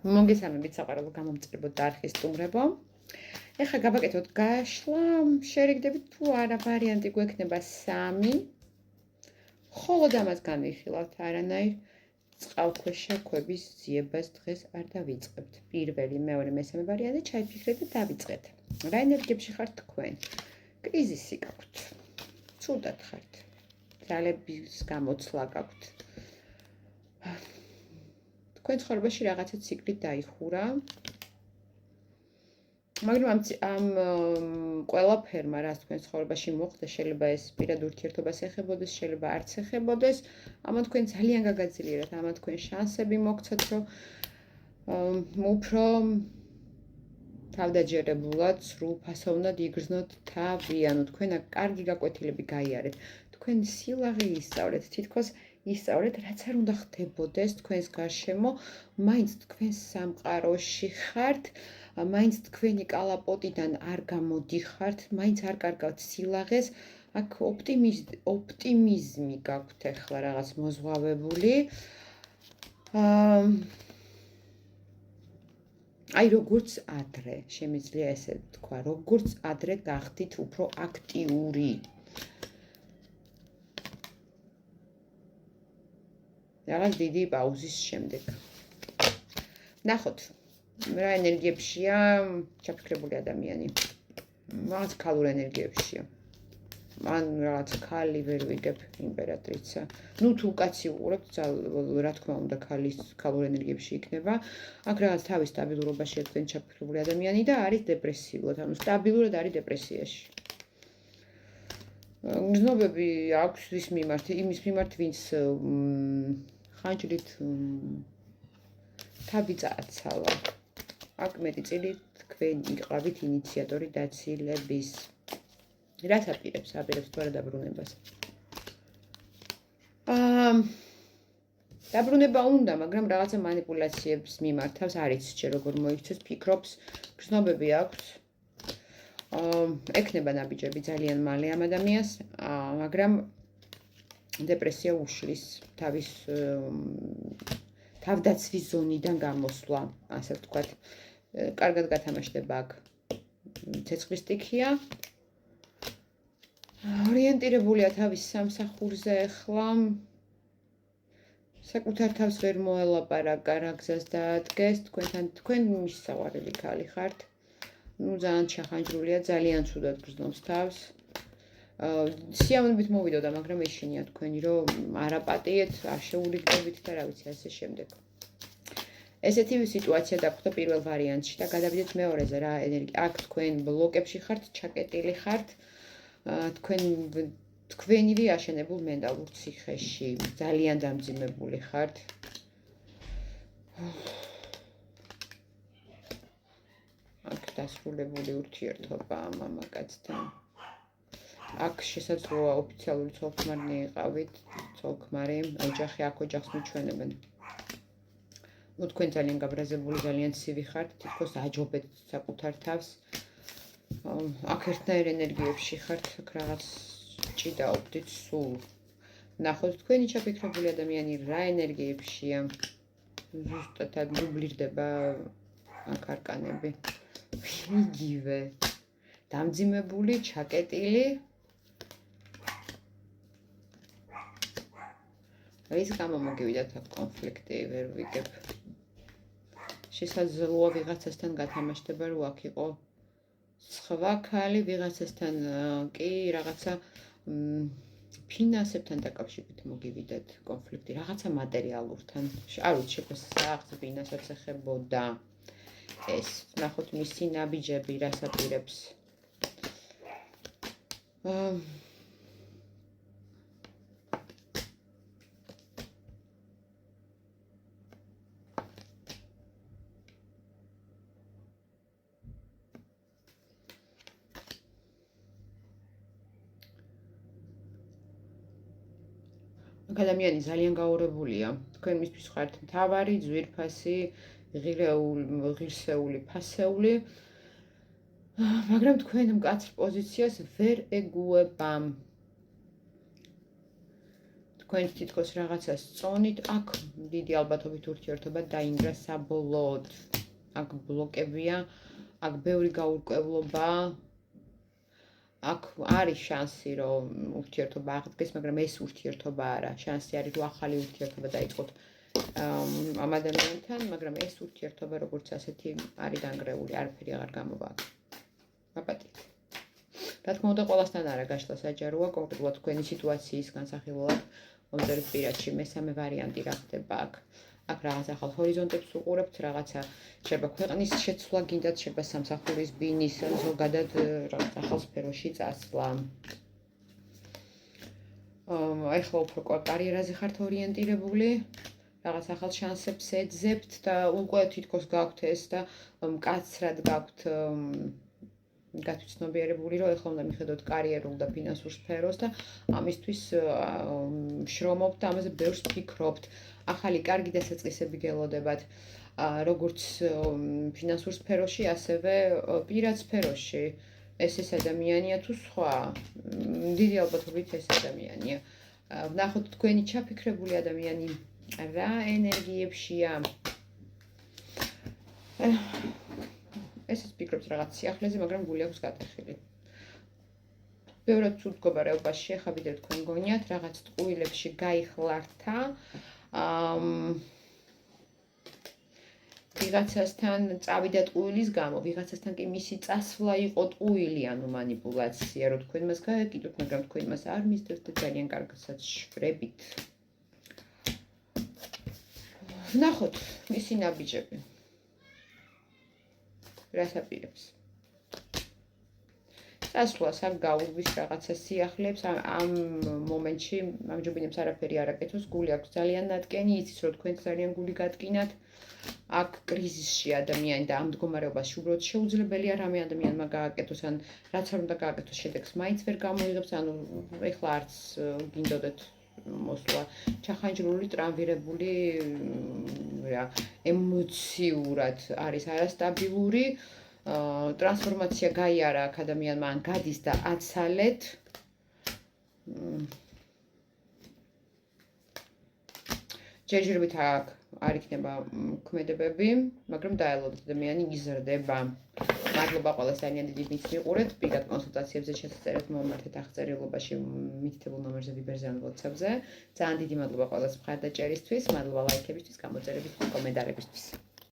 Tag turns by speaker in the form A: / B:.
A: მოგესალმებით საყვარელო გამომწირებო და არხის სტუმრებო. ეხლა გავაკეთოთ გაშლა, შერიგდებით თუ არა ვარიანტი გვექნება 3. ხოლო ამას განვიხილავთ არანაირ წყალქვეშა ქვების ძიებას დღეს არ დავიწყებთ. პირველი, მეორე, მესამე ვარიანტი ჩაიფიქრეთ და დავიწყეთ. რა ენერგიებში ხართ თქვენ? კრიზისი გაქვთ. ცუდად ხართ. ძალების გამოცლა გაქვთ. თქვენ ცხოვრებაში რაღაცა ციკლი დაიხურა. მაგრამ ამ ყველაფერმა, რაც თქვენ ცხოვრებაში მოხდა, შეიძლება ეს პირად ურთიერთობას ეხებოდეს, შეიძლება არც ეხებოდეს. ამან თქვენ ძალიან გაგაძლიერეთ, ამან თქვენ შანსები მოგცეთ, რომ უფრო თავდაჯერებულად, სრულფასოვნად იგრძნოთ თავი, ანუ თქვენ კარგი გაკვეთილები გაიარეთ. თქვენ სილაღე ისწავლეთ, თითქოს ისწავლეთ, რაც არ უნდა ხდებოდეს თქვენს გარშემო, მაინც თქვენ სამყაროში ხართ, მაინც თქვენი კალაპოტიდან არ გამოდიხართ, მაინც არ კარგავთ სილაღეს, აქ ოპტიმიზმი გაქვთ ახლა რაღაც მოზღვავებული. აი როგორც ადრე, შემიძლია ესე თქვა, როგორც ადრე გახდით უფრო აქტიური. რაღაც დიდი პაუზის შემდეგ. ნახოთ, რა ენერგიებშია ჩაფიქრებული ადამიანი. რაღაც ქალურ ენერგიებშია. მან რაღაც ქალი ვერ ვიგებ იმპერატრიცა. ნუ თუ კაცი უყურებთ, რა თქმა უნდა, ქალურ ენერგიებში იქნება. აქ რაღაც თავის სტაბილურობაშია თქვენ ჩაფიქრებული ადამიანი და არის დეპრესიულად, ანუ სტაბილურად არის დეპრესიაში. გრძნობები აქვს იმის მიმართ, ვინც ხანჯლით თავი წააცალა. აქ მეტი წილი თქვენ იყავით ინიციატორი დაცილების. რაც აპირებს თუ არა დაბრუნებას. დაბრუნება უნდა, მაგრამ რაღაცა მანიპულაციებს მიმართავს, არ იცით ჯერ როგორ მოიქცეს, ფიქრობს, გრძნობები აქვს. ექნება ნაბიჯები ძალიან მალე ამ ადამიანს, მაგრამ დეპრესია უშლის თავის თავდაცვის ზონიდან გამოსვლა, ასე ვთქვათ. კარგად გათამაშდება აქ ცეცხლის სტიქია. ორიენტირებულია თავის სამსახურზე ახლა. საკუთარ თავს ვერ მოელაპარაკა, რა გზას დაადგეს, თქვენ მისსავარელი ქალი ხართ. ნუ ძალიან ჩახანჯრულია, ძალიან ცუდად გრძნობს თავს. სიამოვნებით მოვიდოდა, მაგრამ ეშინია თქვენი, რომ არაპატიეთ, არ შეურიგდებით და რა ვიცი, ასე შემდეგ. ესეთი სიტუაცია დაგვხდა პირველ ვარიანტში და გადავიდეთ მეორეზე, რა ენერგია. აქ თქვენ ბლოკებში ხართ, ჩაკეტილი ხართ. თქვენივე აშენებულ მენტალურ ციხეში, ძალიან დამძიმებული ხართ. აქ დასრულებული ურთიერთობა მამაკაცთან. აქ შესაძლოა ოფიციალური ცოლ-ქმარნი იყავით, ცოლ-ქმარი, ოჯახი, აქ ოჯახს მიჩვენებენ. ნუ თქვენ ძალიან გაბრაზებული, ძალიან ცივი ხართ, თითქოს აჯობეთ საკუთარ თავს. აქ ერთნაირ ენერგიებში ხართ, რაღაც ჭიდაობდით სულ. ნახოთ, თქვენი ჩაფიქრებული ადამიანი რა ენერგიებშია. ზუსტად დუბლირდება აქ არკანები. იგივე. დამძიმებული, ჩაკეტილი. რის გამო მოგივიდათ აქ კონფლიქტი, ვერ ვიგებ. შესაძლოა ვიღაცასთან გათამაშდება, რომ აქ იყო სხვა ქალი, ვიღაცასთან კი რაღაცა ფინანსებთან დაკავშირებით მოგივიდათ კონფლიქტი, რაღაცა მატერიალურთან. არ ვიცი, შეფასაღს ფინანსაც ეხებოდა. ეს ნახოთ მისი ნაბიჯები რას აპირებს. ადამიანი ძალიან გაურებულია. თქვენ მისთვის ხართ მთავარი, ძვირფასი, ღირსეული, ფასეული. მაგრამ თქვენ მკაცრ პოზიციას ვერ ეგუება. თქვენ თითქოს რაღაცას წონით, აქ დიდი ალბათობით ურთიერთობა დაინგრა საბოლოოდ. აქ ბლოკებია, აქ ბევრი გაურკვევლობა. აქ არის შანსი, რომ ურთიერთობა აღდგეს, მაგრამ ეს ურთიერთობა არა. შანსი არის, რომ ახალი ურთიერთობა დაიწყოთ ამ ადამიანთან, მაგრამ ეს ურთიერთობა როგორც ასეთი არის დანგრეული, არაფერი აღარ გამოვა აქ. მაპატით. რა თქმა უნდა, ყველასთან არა გაშლა საჯაროა, კონკრეტულად თქვენი სიტუაციის განსახილველად მომწერეთ პირადში მესამე ვარიანტი რა ხდება აქ. აქ რაღაც ახალ ჰორიზონტებს უყურებთ, რაღაცა შეიძლება ქვეყნის შეცვლა გინდათ, შეიძლება სამსახურის ბინის, ზოგადად რაღაც ახალ სფეროში წასვლა. ახლა უფრო კარიერაზე ხართ ორიენტირებული, რაღაც ახალ შანსებს ეძებთ და უკვე თითქოს გაქვთ ეს და მკაცრად გაქვთ გათვითცნობიერებული, რომ ეხლა უნდა მიხედოთ კარიერულ და ფინანსურ სფეროს და ამისთვის შრომობთ და ამაზე ბევრს ფიქრობთ. ახალი კარგი დასაწყისები გელოდებათ, როგორც ფინანსურ სფეროში, ასევე პირად სფეროში. ეს ადამიანია თუ სხვა, დიდი ალბათობით ეს ადამიანია. ვნახოთ თქვენი ჩაფიქრებული ადამიანი რა ენერგიებშია. ესეც ფიქრობს რაღაც სიახლეზე, მაგრამ გული აქვს გატეხილი. ბევრად ცუდ მდგომარეობაში შეხაბიდეთ თქვენ გონიათ, რაღაც ტყუილებში გაიხლართა. ვიღაცასთან წავიდა ტყუილის გამო, ვიღაცასთან კი მისი წასვლა იყო ტყუილი, ანუ მანიპულაცია, რომ თქვენ მას გაეკიდოთ, მაგრამ თქვენ მას არ მისდევთ და ძალიან კარგადაც შვრებით. ვნახოთ მისი ნაბიჯები. რას აპირებს? წასვლას აქ გაუგვის რაღაცა სიახლეებს, ამ მომენტში ამჯობინებს არაფერი არ აკეთოს, გული აქვს ძალიან ნატკენი, იცის რომ თქვენ ძალიან გული გატკინათ. აქ კრიზისში ადამიანი და ამ მდგომარეობაში უბრალოდ შეუძლებელია რამე ადამიანმა გააკეთოს, ან რაც არ უნდა გააკეთოს, შედეგს მაინც ვერ გამოიღებს, ანუ ეხლა არც გინდოდეთ მოსვლა ჩახანჯრული, ტრამვირებული, ემოციურად არის არასტაბილური. ტრანსფორმაცია გაიარა აქ ადამიანმა, ან გადის და აცალეთ. ჯერჯერობით აქ არ იქნება ქმედებები, მაგრამ დაელოდეთ ადამიანი იზრდება. მადლობა ყველას, ძალიან დიდი მით მიყურეთ. პირად კონსულტაციებზე შესაძლოა მომართეთ აღწერილობაში მითითებულ ნომერზე ვიბერზე ან WhatsApp-ზე. ძალიან დიდი მადლობა ყველას მხარდაჭერისთვის, მადლობა ლაიქებისთვის, გამოწერებისთვის, კომენტარებისთვის.